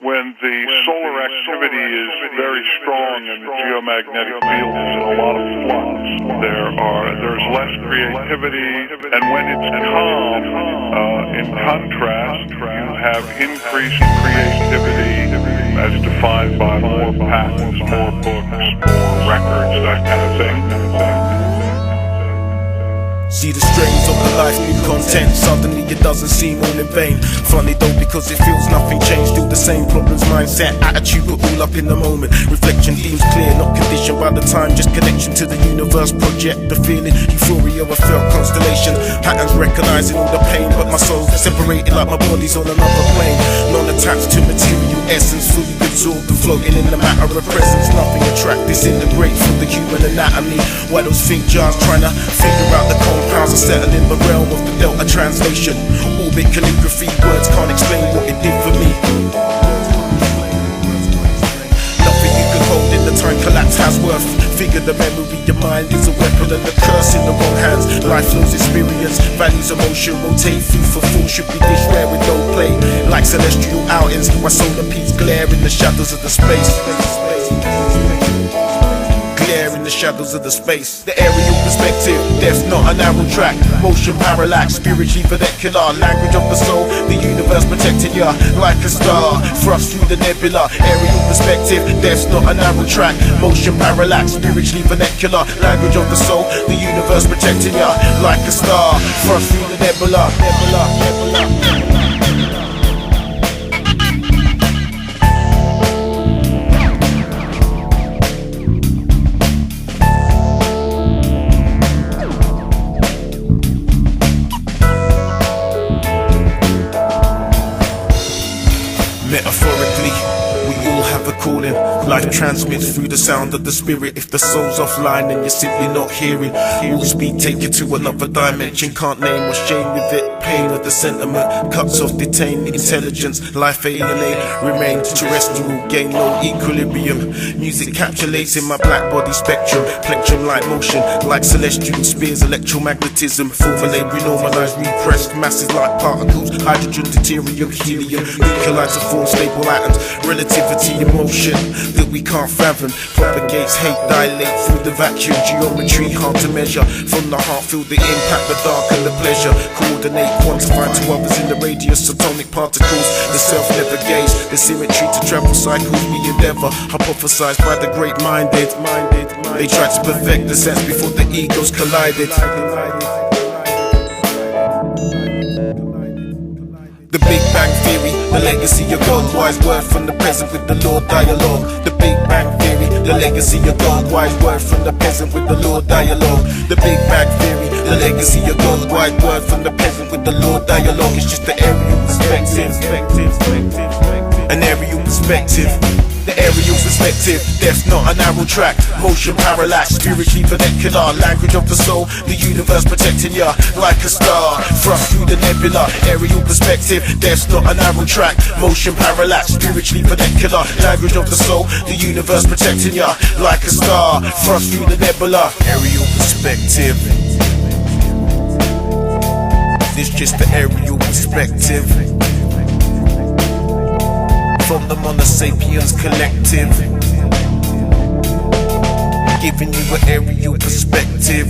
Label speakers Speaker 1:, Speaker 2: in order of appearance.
Speaker 1: when the solar activity is very strong and the geomagnetic field is in a lot of flux, there's less creativity, and when it's calm, in contrast, you have increased creativity as defined by more patents, more books, more records, that kind of thing.
Speaker 2: See the strains of the life, new content. Suddenly it doesn't seem all in vain. Funny though, because it feels nothing changed. Still the same problems, mindset, attitude, but all up in the moment. Reflection deems clear, not conditioned by the time. Just connection to the universe, project the feeling. Euphoria of a felt constellation. Patterns recognizing all the pain, but my soul separated like my body's on another plane. Non-attached to material essence, fully absorbed and floating in the matter of presence. Nothing attract, disintegrates from the human anatomy. Why those think jars trying to figure out the compounds are settled in the realm of the Delta translation. Orbit calligraphy, words can't explain what it did for me. Nothing you can hold in the time collapse has worth. Figure the memory, your mind is a weapon and the curse in the wrong hands. Life flows experience, values emotion, rotate food for food should be dished rare with no play. Like celestial outings, my solar peaks glare in the shadows of the space. In the shadows of the space, the aerial perspective, death's not a narrow track, motion parallax, spiritually vernacular, language of the soul, the universe protecting ya like a star, thrust through the nebula, aerial perspective, death's not a narrow track, motion parallax, spiritually vernacular, language of the soul, the universe protecting ya like a star, thrust through the nebula. Metaphorically, we all have a calling. Life transmits through the sound of the spirit. If the soul's offline and you're simply not hearing, all speed take you to another dimension. Can't name what's shame with it. Pain of the sentiment cuts off detained intelligence. Life alienate, remain terrestrial, gain no equilibrium. Music capsulates in my black body spectrum. Plectrum like motion, like celestial spears, electromagnetism. Formulate, renormalize, repressed masses like particles. Hydrogen, deuterium, helium. Nucleides to form stable atoms. Relativity, emotion that we can't fathom. Propagates hate, dilate through the vacuum. Geometry hard to measure. From the heart feel the impact, the dark and the pleasure. Coordinate, quantify to others in the radius. Atomic particles, the self never gaze. The symmetry to travel cycles we endeavor. Hypothesized by the great-minded. They tried to perfect the sense before the egos collided. The Big Bang Theory, the legacy of God, wise word from the peasant with the Lord dialogue. The Big Bang Theory, the legacy of God, wise word from the peasant with the Lord dialogue. The Big Bang Theory, the legacy of God, wise word from the peasant with the Lord dialogue. It's just the aerial perspective, an aerial perspective. The aerial perspective, death's not a narrow track, motion parallax, spiritually vernacular, language of the soul, the universe protecting ya like a star, thrust through the nebula. Aerial perspective, death's not a narrow track, motion parallax, spiritually vernacular, language of the soul, the universe protecting ya like a star, thrust through the nebula. Aerial perspective, this just the aerial perspective from the Monosapiens collective, giving you an aerial perspective.